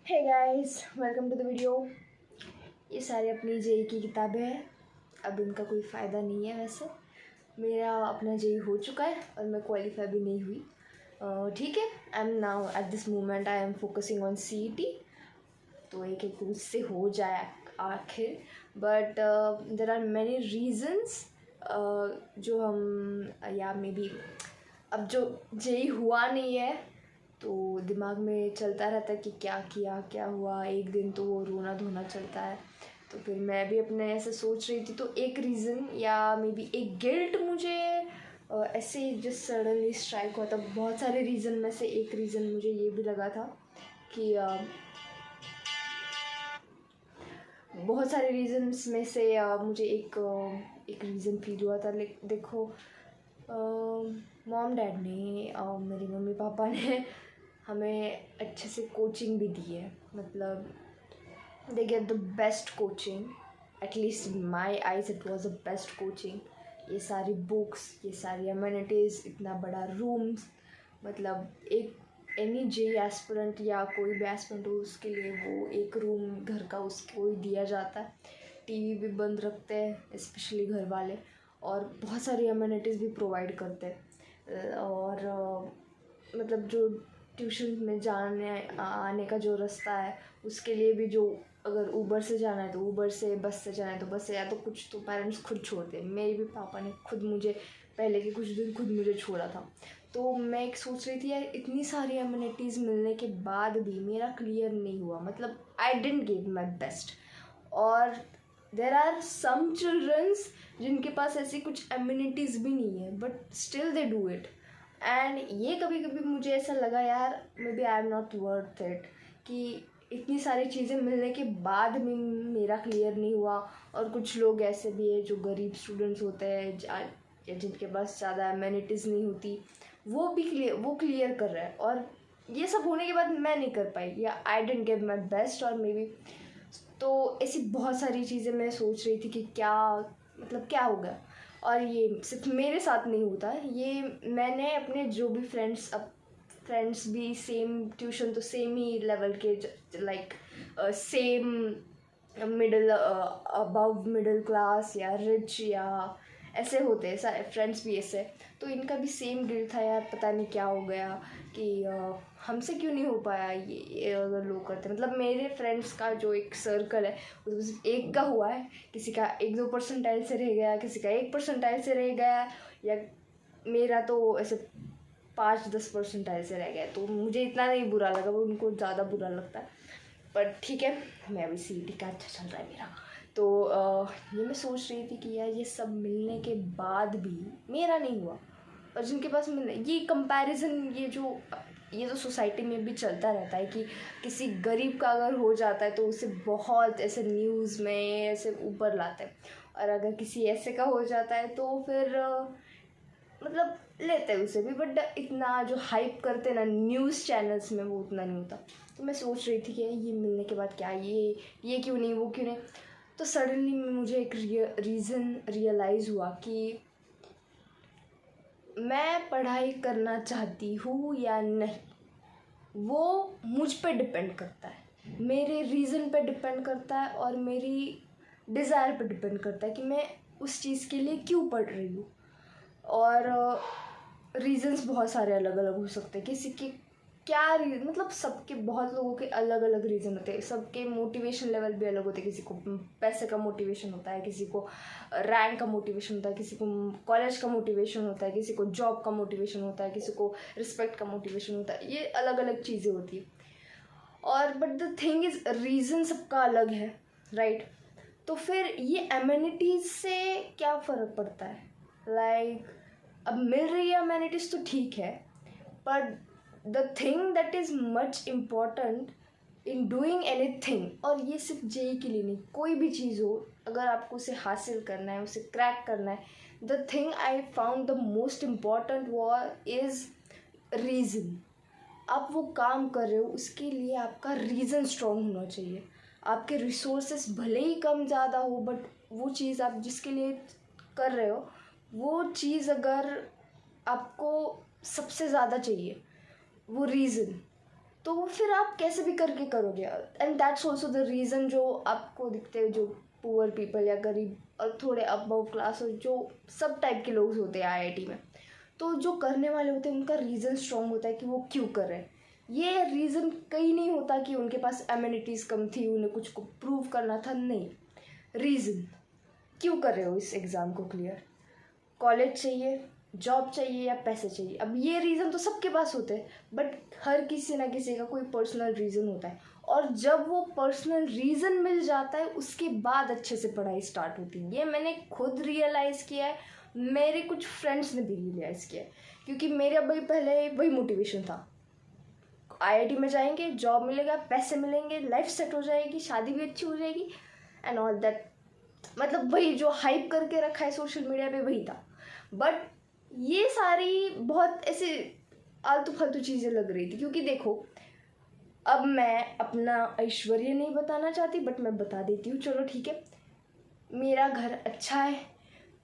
Hey guys, welcome to the video. ये सारी अपनी जेई की किताबें हैं। अब इनका कोई फ़ायदा नहीं है। वैसे मेरा अपना जेई हो चुका है और मैं क्वालिफाई भी नहीं हुई। ठीक है, I am now at this moment I am focusing on CET. तो एक एक उससे हो जाए आखिर। But there are many reasons जो हम या मे बी अब जो जेई हुआ नहीं है तो दिमाग में चलता रहता है कि क्या किया क्या हुआ। एक दिन तो वो रोना धोना चलता है। तो फिर मैं भी अपने ऐसे सोच रही थी। तो एक रीज़न या मे बी एक गिल्ट मुझे ऐसे ही जस्ट सडनली स्ट्राइक हुआ था। बहुत सारे रीज़न में से एक रीज़न मुझे ये भी लगा था कि बहुत सारे रीज़न्स में से मुझे एक रीज़न फील हुआ था। देखो, मॉम डैड ने मेरी मम्मी पापा ने हमें अच्छे से कोचिंग भी दी है। मतलब they get the best coaching, at least in my eyes it was the best coaching. ये सारी बुक्स, ये सारी अमेनिटीज़, इतना बड़ा रूम्स। मतलब एक एनी जे एस्पिरेंट या कोई भी एस्पिरेंट हो उसके लिए वो एक रूम घर का उसको ही दिया जाता है। टीवी भी बंद रखते हैं स्पेशली घर वाले, और बहुत सारी अमेनिटीज़ भी प्रोवाइड करते हैं। और मतलब जो ट्यूशन में जाने आने का जो रास्ता है उसके लिए भी, जो अगर ऊबर से जाना है तो ऊबर से, बस से जाना है तो बस से, या तो कुछ तो पेरेंट्स खुद छोड़ते हैं। मेरे भी पापा ने खुद मुझे पहले के कुछ दिन खुद मुझे छोड़ा था। तो मैं एक सोच रही थी यार, इतनी सारी अम्यूनिटीज़ मिलने के बाद भी मेरा क्लियर नहीं हुआ। मतलब I didn't give my best. और देर आर सम चिल्ड्रंस जिनके पास ऐसी कुछ अम्यूनिटीज़ भी नहीं है but still they do it. And ये कभी कभी मुझे ऐसा लगा यार, maybe I am not worth it, कि इतनी सारी चीज़ें मिलने के बाद भी मेरा क्लियर नहीं हुआ। और कुछ लोग ऐसे भी है जो गरीब स्टूडेंट्स होते हैं या जिनके पास ज़्यादा अम्यूनिटीज़ नहीं होती, वो क्लियर कर रहा है। और ये सब होने के बाद मैं नहीं कर पाई, या आई डेंट गिव माई बेस्ट, और मे बी तो ऐसी बहुत सारी चीज़ें मैं सोच रही थी कि क्या मतलब क्या होगा। और ये सिर्फ मेरे साथ नहीं होता, ये मैंने अपने जो भी फ्रेंड्स भी सेम ट्यूशन, तो सेम ही लेवल के, like same middle, above middle class या रिच या ऐसे होते हैं सारे फ्रेंड्स भी ऐसे। तो इनका भी सेम गिल्ट था यार, पता नहीं क्या हो गया कि हमसे क्यों नहीं हो पाया ये अगर लोग करते। मतलब मेरे फ्रेंड्स का जो एक सर्कल है उसमें सिर्फ एक का हुआ है, किसी का 1-2 परसेंटाइल से रह गया, किसी का 1 परसेंटाइल से रह गया, या मेरा तो ऐसे 5-10 परसेंटाइल से रह गया। तो मुझे इतना नहीं बुरा लगा, वो उनको ज़्यादा बुरा लगता है। पर ठीक है, मैं अभी सीईटी का अच्छा चल रहा है मेरा। तो ये मैं सोच रही थी कि यार ये सब मिलने के बाद भी मेरा नहीं हुआ, और जिनके पास ये कंपैरिजन, ये तो सोसाइटी में भी चलता रहता है कि किसी गरीब का अगर हो जाता है तो उसे बहुत ऐसे न्यूज़ में ऐसे ऊपर लाते हैं, और अगर किसी ऐसे का हो जाता है तो फिर मतलब लेते हैं उसे भी, बट इतना जो हाइप करते हैं ना न्यूज़ चैनल्स में, वो उतना नहीं होता। तो मैं सोच रही थी कि ये मिलने के बाद क्या, ये क्यों नहीं, वो क्यों नहीं। तो सडनली मुझे एक रीज़न रियलाइज़ हुआ कि मैं पढ़ाई करना चाहती हूँ या नहीं, वो मुझ पे डिपेंड करता है, मेरे रीज़न पे डिपेंड करता है, और मेरी डिज़ायर पे डिपेंड करता है कि मैं उस चीज़ के लिए क्यों पढ़ रही हूँ। और रीज़न्स बहुत सारे अलग अलग हो सकते हैं। किसी के क्या रीज़न, मतलब सबके, बहुत लोगों के अलग अलग रीज़न होते हैं, सबके मोटिवेशन लेवल भी अलग होते हैं। किसी को पैसे का मोटिवेशन होता है, किसी को रैंक का मोटिवेशन होता है, किसी को कॉलेज का मोटिवेशन होता है, किसी को जॉब का मोटिवेशन होता है, किसी को रिस्पेक्ट का मोटिवेशन होता है। ये अलग अलग चीज़ें होती है। और but the thing is, reason सबका अलग है, राइट। तो फिर ये एम्यूनिटीज़ से क्या फ़र्क पड़ता है, लाइक अब मिल रही है अम्यूनिटीज़ तो ठीक है, but the thing that is much important in doing any thing, और ये सिर्फ जेई के लिए नहीं, कोई भी चीज़ हो, अगर आपको उसे हासिल करना है, उसे क्रैक करना है, the thing I found the most important is reason. आप वो काम कर रहे हो उसके लिए आपका रीज़न स्ट्रॉन्ग होना चाहिए। आपके रिसोर्सेस भले ही कम ज़्यादा हो, बट वो चीज़ आप जिसके लिए कर रहे हो, वो चीज़ अगर आपको सबसे ज़्यादा चाहिए, वो रीज़न, तो फिर आप कैसे भी करके करोगे। And that's also the reason जो आपको दिखते हैं, जो पुअर पीपल या गरीब और थोड़े अबव क्लास और जो सब टाइप के लोग होते हैं आईआईटी में, तो जो करने वाले होते हैं उनका रीज़न स्ट्रॉन्ग होता है कि वो क्यों कर रहे हैं। ये रीज़न कहीं नहीं होता कि उनके पास एमिनिटीज़ कम थी, उन्हें कुछ को प्रूव करना था, नहीं, रीज़न क्यों कर रहे हो इस एग्ज़ाम को क्लियर। कॉलेज चाहिए, जॉब चाहिए या पैसे चाहिए। अब ये रीज़न तो सबके पास होते हैं, बट हर किसी ना किसी का कोई पर्सनल रीज़न होता है, और जब वो पर्सनल रीज़न मिल जाता है उसके बाद अच्छे से पढ़ाई स्टार्ट होती है। ये मैंने खुद रियलाइज़ किया है, मेरे कुछ फ्रेंड्स ने भी रियलाइज़ किया है, क्योंकि मेरा भाई पहले वही मोटिवेशन था, आईआईटी में जाएंगे, जॉब मिलेगा, पैसे मिलेंगे, लाइफ सेट हो जाएगी, शादी भी अच्छी हो जाएगी एंड ऑल दैट। मतलब वही जो हाइप करके रखा है सोशल मीडिया पे वही था। बट ये सारी बहुत ऐसे आलतू फालतू चीज़ें लग रही थी, क्योंकि देखो अब मैं अपना ऐश्वर्य नहीं बताना चाहती, बट मैं बता देती हूँ, चलो ठीक है। मेरा घर अच्छा है,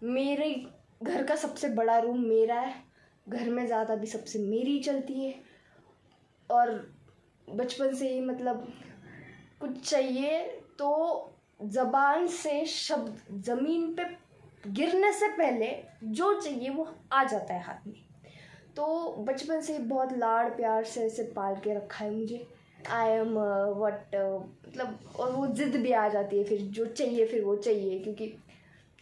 मेरे घर का सबसे बड़ा रूम मेरा है, घर में ज़्यादा भी सबसे मेरी चलती है, और बचपन से ही मतलब कुछ चाहिए तो ज़बान से शब्द ज़मीन पे गिरने से पहले जो चाहिए वो आ जाता है हाथ में। तो बचपन से बहुत लाड़ प्यार से ऐसे पाल के रखा है मुझे, आई एम वट मतलब, और वो ज़िद भी आ जाती है, फिर जो चाहिए फिर वो चाहिए, क्योंकि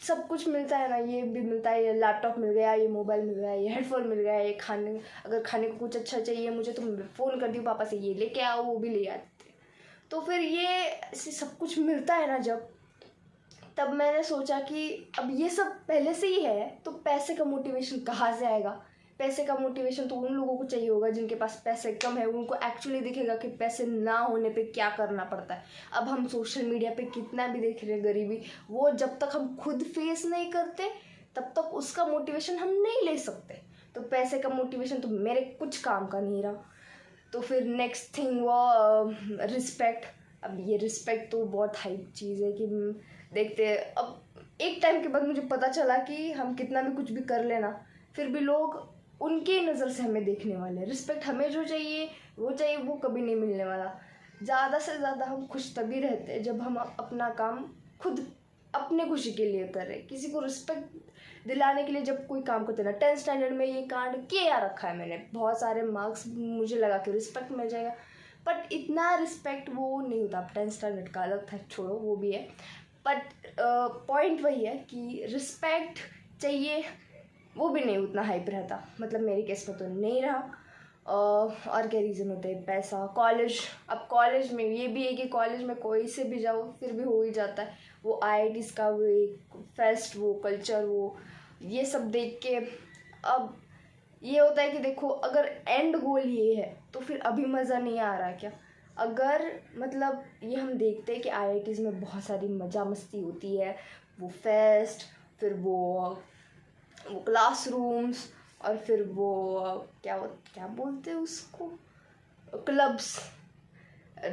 सब कुछ मिलता है ना, ये भी मिलता है, ये लैपटॉप मिल गया, ये मोबाइल मिल गया, ये हेडफोन मिल गया, ये खाने, अगर खाने को कुछ अच्छा चाहिए मुझे तो मैं फ़ोन कर दी पापा से ये लेके आओ, वो भी ले आते। तो फिर ये ऐसे सब कुछ मिलता है ना जब, तब मैंने सोचा कि अब ये सब पहले से ही है तो पैसे का मोटिवेशन कहाँ से आएगा। पैसे का मोटिवेशन तो उन लोगों को चाहिए होगा जिनके पास पैसे कम है, उनको एक्चुअली दिखेगा कि पैसे ना होने पे क्या करना पड़ता है। अब हम सोशल मीडिया पे कितना भी देख रहे हैं गरीबी, वो जब तक हम खुद फेस नहीं करते तब तक उसका मोटिवेशन हम नहीं ले सकते। तो पैसे का मोटिवेशन तो मेरे कुछ काम का नहीं रहा। तो फिर नेक्स्ट थिंग वो रिस्पेक्ट। अब ये रिस्पेक्ट तो बहुत हाइप चीज़ है कि देखते हैं, अब एक टाइम के बाद मुझे पता चला कि हम कितना भी कुछ भी कर लेना फिर भी लोग उनके नज़र से हमें देखने वाले हैं। रिस्पेक्ट हमें जो चाहिए वो कभी नहीं मिलने वाला। ज़्यादा से ज़्यादा हम खुश तभी रहते हैं जब हम अपना काम खुद अपने खुशी के लिए कर रहे हैं। किसी को रिस्पेक्ट दिलाने के लिए जब कोई काम करते ना, 10th स्टैंडर्ड में ये कांड किया रखा है मैंने, बहुत सारे मार्क्स मुझे लगा कि रिस्पेक्ट मिल जाएगा, बट इतना रिस्पेक्ट वो नहीं होता। 10th स्टैंडर्ड का अलग था, छोड़ो वो भी है, बट पॉइंट वही है कि रिस्पेक्ट चाहिए, वो भी नहीं उतना हाइप रहता, मतलब मेरे केस में तो नहीं रहा। और क्या रीज़न होते हैं, पैसा, कॉलेज। अब कॉलेज में ये भी है कि कॉलेज में कोई से भी जाओ फिर भी हो ही जाता है, वो आईआईटीज़ का वो एक फेस्ट, वो कल्चर, वो ये सब देख के अब ये होता है कि देखो अगर एंड गोल ये है तो फिर अभी मज़ा नहीं आ रहा क्या। अगर मतलब ये हम देखते हैं कि आईआईटीज़ में बहुत सारी मज़ा मस्ती होती है, वो फेस्ट, फिर वो क्लासरूम्स, और फिर वो क्या बोलते हैं उसको, क्लब्स,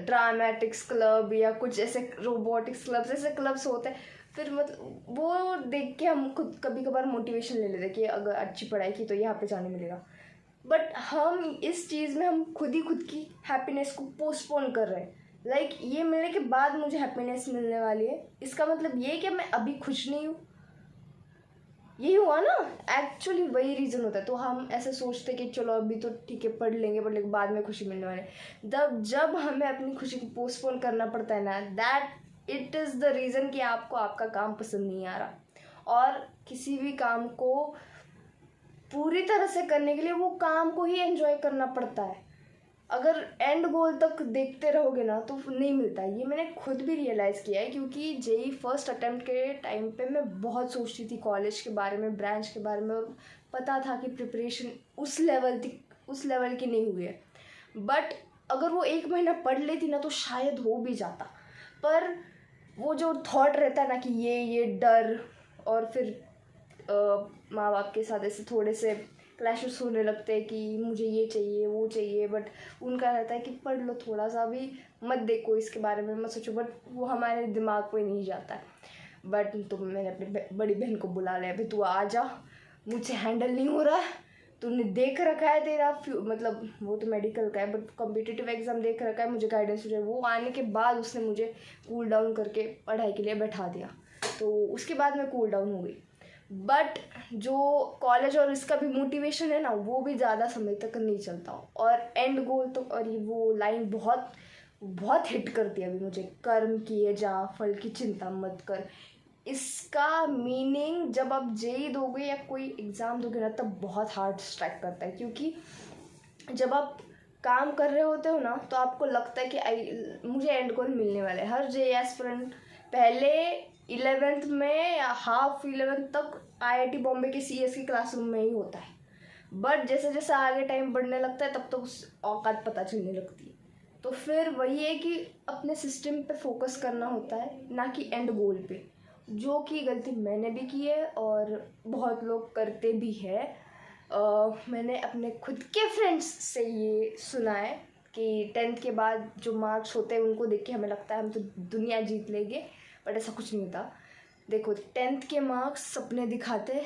ड्रामेटिक्स क्लब या कुछ ऐसे रोबोटिक्स क्लब्स, ऐसे क्लब्स होते हैं। फिर मतलब वो देख के हम खुद कभी कभार मोटिवेशन ले लेते कि अगर अच्छी पढ़ाई की तो यहाँ पे जाने मिलेगा, बट हम इस चीज़ में हम खुद की हैप्पीनेस को पोस्टपोन कर रहे हैं। लाइक ये मिलने के बाद मुझे हैप्पीनेस मिलने वाली है, इसका मतलब ये कि मैं अभी खुश नहीं हूँ, यही हुआ ना। एक्चुअली वही रीज़न होता है। तो हम ऐसे सोचते कि चलो अभी तो ठीक है पढ़ लेंगे बाद में खुशी मिलने वाली है। जब हमें अपनी खुशी को पोस्टपोन करना पड़ता है ना, that it is the reason कि आपको आपका काम पसंद नहीं आ रहा। और किसी भी काम को पूरी तरह से करने के लिए वो काम को ही एंजॉय करना पड़ता है। अगर एंड गोल तक देखते रहोगे ना तो नहीं मिलता। ये मैंने खुद भी रियलाइज़ किया है, क्योंकि जेई फर्स्ट अटेम्प्ट के टाइम पे मैं बहुत सोचती थी कॉलेज के बारे में, ब्रांच के बारे में, और पता था कि प्रिपरेशन उस लेवल की नहीं हुई है। बट अगर वो 1 महीना पढ़ लेती ना तो शायद हो भी जाता। पर वो जो थॉट रहता है ना कि ये डर, और फिर माँ बाप के साथ ऐसे थोड़े से क्लैशेस होने लगते हैं कि मुझे ये चाहिए वो चाहिए, बट उनका रहता है कि पढ़ लो, थोड़ा सा भी मत देखो इसके बारे में, मत सोचो, बट वो हमारे दिमाग को ही नहीं जाता है। बट तो मैंने अपनी बड़ी बहन को बुला लिया, भाई तू आ जा, मुझसे हैंडल नहीं हो रहा है, तूने देख रखा है तेरा मतलब वो तो मेडिकल का है बट कॉम्पिटिटिव एग्ज़ाम देख रखा है, मुझे गाइडेंस चाहिए। वो आने के बाद उसने मुझे कूल डाउन करके पढ़ाई के लिए बैठा दिया, तो उसके बाद मैं कूल डाउन हो गई। बट जो कॉलेज और इसका भी मोटिवेशन है ना, वो भी ज़्यादा समय तक नहीं चलता। और एंड गोल तो, और ये वो लाइन बहुत बहुत हिट करती है अभी मुझे, कर्म किए जा फल की चिंता मत कर। इसका मीनिंग जब आप जेई दोगे या कोई एग्ज़ाम दोगे ना, तब बहुत हार्ड स्ट्राइक करता है। क्योंकि जब आप काम कर रहे होते हो ना, तो आपको लगता है कि मुझे एंड गोल मिलने वाला है। हर जेई एस्पिरेंट पहले 11th में या हाफ 11th तक आईआईटी बॉम्बे के सीएस की क्लासरूम में ही होता है। बट जैसे जैसे आगे टाइम बढ़ने लगता है, तब तो उस औकात पता चलने लगती है। तो फिर वही है कि अपने सिस्टम पे फोकस करना होता है, ना कि एंड गोल पे, जो कि गलती मैंने भी की है और बहुत लोग करते भी हैं। मैंने अपने खुद के फ्रेंड्स से ये सुना है कि 10th के बाद जो मार्क्स होते हैं उनको देख के हमें लगता है हम तो दुनिया जीत लेंगे, बट ऐसा कुछ नहीं होता। देखो 10th के मार्क्स सपने दिखाते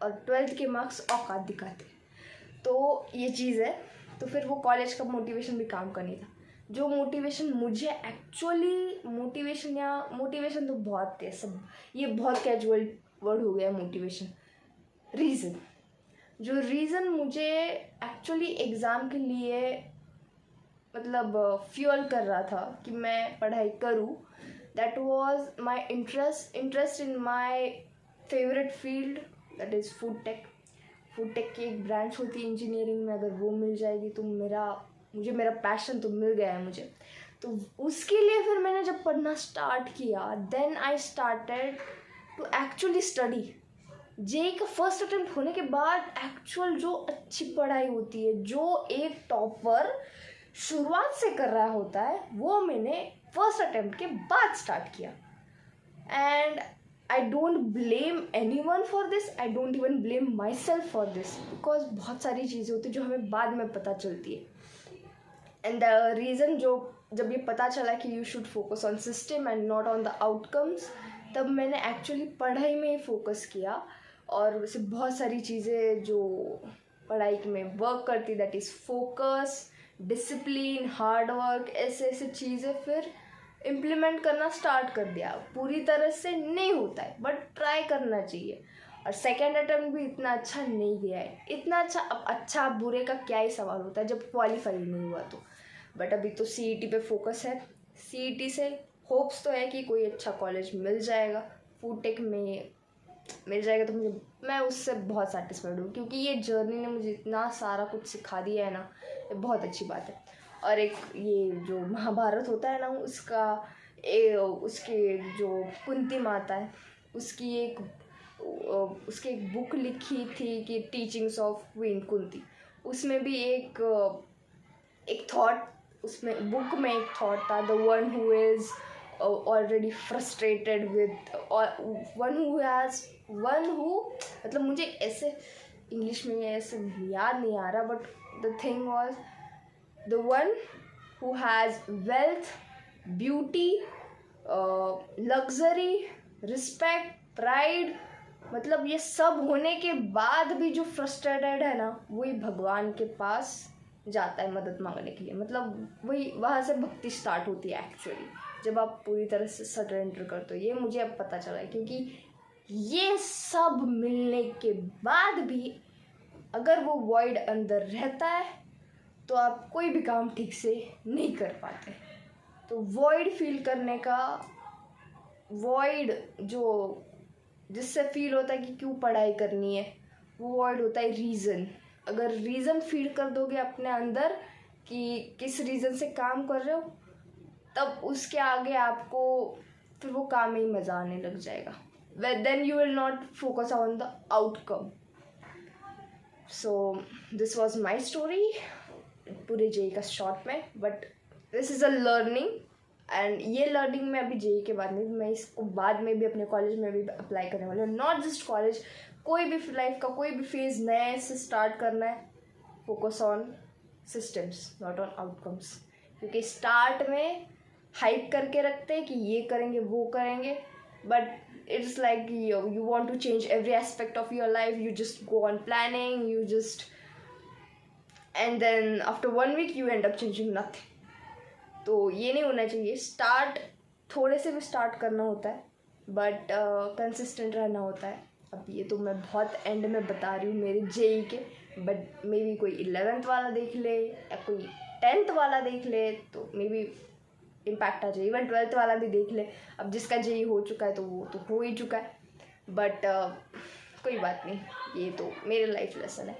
और 12th के मार्क्स औकात दिखाते, तो ये चीज़ है। तो फिर वो कॉलेज का मोटिवेशन भी काम का नहीं था। जो मोटिवेशन मुझे एक्चुअली, मोटिवेशन तो बहुत थे सब, ये बहुत कैजुअल वर्ड हो गया मोटिवेशन। जो रीज़न मुझे एक्चुअली एग्ज़ाम के लिए मतलब फ्यूल कर रहा था कि मैं पढ़ाई करूँ, that was my interest in my favourite field, that is food tech की एक ब्रांच होती है इंजीनियरिंग में। अगर वो मिल जाएगी तो मुझे मेरा पैशन तो मिल गया है मुझे। तो उसके लिए फिर मैंने जब पढ़ना स्टार्ट किया, then I started to actually study. JEE का फर्स्ट अटेम्प्ट होने के बाद एक्चुअल जो अच्छी पढ़ाई होती है, जो एक टॉपर शुरुआत से कर रहा होता है, वो मैंने फर्स्ट अटेम्प्ट के बाद स्टार्ट किया। And I don't blame any one for this, I don't even blame my self for this, because बहुत सारी चीज़ें होती हैं जो हमें बाद में पता चलती है। एंड द रीज़न, जब ये पता चला कि you should focus on system and not on the outcomes, तब मैंने एक्चुअली पढ़ाई में ही फोकस किया। और वैसे बहुत सारी चीज़ें जो पढ़ाई में वर्क करती, that is focus, discipline, hard work, ऐसे चीज़ें फिर इम्प्लीमेंट करना स्टार्ट कर दिया। पूरी तरह से नहीं होता है बट ट्राई करना चाहिए। और सेकेंड अटेम्प्ट भी इतना अच्छा नहीं गया है, इतना अच्छा। अब अच्छा बुरे का क्या ही सवाल होता है जब क्वालिफाई नहीं हुआ तो। बट अभी तो सीईटी पे फोकस है। सीईटी से होप्स तो है कि कोई अच्छा कॉलेज मिल जाएगा, फूड टेक में मिल जाएगा, तो मैं उससे बहुत सेटिस्फाइड हूँ। क्योंकि ये जर्नी ने मुझे इतना सारा कुछ सिखा दिया है ना, ये बहुत अच्छी बात है। और एक ये जो महाभारत होता है ना, उसके जो कुंती माता है, उसकी एक बुक लिखी थी कि टीचिंग्स ऑफ क्वीन कुंती। उसमें भी एक थॉट, उसमें बुक में एक थॉट था, the one who is already frustrated with, one who मतलब मुझे ऐसे इंग्लिश में ऐसे याद नहीं आ रहा, but the thing was the one who has wealth, beauty, luxury, respect, pride, मतलब ये सब होने के बाद भी जो फ्रस्ट्रेटेड है ना, वही भगवान के पास जाता है मदद मांगने के लिए। मतलब वही, वहाँ से भक्ति स्टार्ट होती है एक्चुअली, जब आप पूरी तरह से सरेंडर करते हो। ये मुझे अब पता चला है, क्योंकि ये सब मिलने के बाद भी अगर वो वॉइड अंदर रहता है तो आप कोई भी काम ठीक से नहीं कर पाते। तो वॉइड फील करने का, वॉइड जो जिससे फील होता है कि क्यों पढ़ाई करनी है, वो वॉइड होता है रीज़न। अगर रीज़न फील कर दोगे अपने अंदर कि किस रीज़न से काम कर रहे हो, तब उसके आगे आपको फिर वो काम में ही मज़ा आने लग जाएगा। Then you will not focus on the outcome. So this was my story पूरे जेई का शॉर्ट में, but this is a learning. And ये लर्निंग में अभी जेई के बाद में, मैं इसको बाद में भी अपने कॉलेज में भी अप्लाई करने वाली हूँ। नॉट जस्ट कॉलेज, कोई भी लाइफ का कोई भी फेज़ नए से स्टार्ट करना है, focus on systems not on outcomes. क्योंकि स्टार्ट में हाइप करके रखते हैं कि ये करेंगे वो करेंगे, but it's like you want to change every aspect of your life, you just go on planning, you just and then after 1 week you end up changing nothing. तो ये नहीं होना चाहिए। स्टार्ट थोड़े से भी स्टार्ट करना होता है, बट कंसिस्टेंट रहना होता है। अब ये तो मैं बहुत एंड में बता रही हूँ मेरे जेई के, बट मे बी कोई 11th वाला देख ले या कोई 10th वाला देख ले तो मे बी इम्पैक्ट आ जाए। इवन 12th वाला भी देख ले। अब जिसका जेई हो चुका है तो वो तो हो ही चुका है, बट कोई बात नहीं, ये तो मेरे लाइफ लेसन है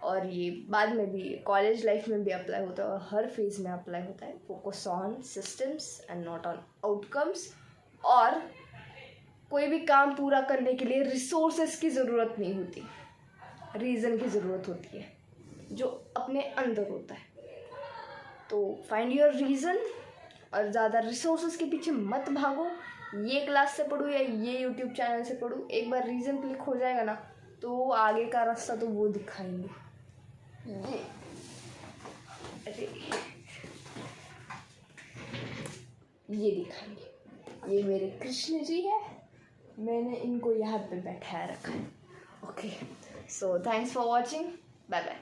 और ये बाद में भी कॉलेज लाइफ में भी अप्लाई होता है और हर फेज में अप्लाई होता है। Focus on systems and not on outcomes. और कोई भी काम पूरा करने के लिए रिसोर्सेस की ज़रूरत नहीं होती, रीज़न की ज़रूरत होती है जो अपने अंदर होता है। तो फाइंड योर रीज़न और ज़्यादा रिसोर्सेस के पीछे मत भागो। ये क्लास से पढ़ूँ या ये यूट्यूब चैनल से पढ़ूँ, एक बार रीज़न क्लिक हो जाएगा ना तो आगे का रास्ता तो वो दिखाएंगे। ये दिखाएंगे। ये मेरे कृष्ण जी है, मैंने इनको यहाँ पे बैठाया रखा है। Okay, so thanks for watching, bye bye.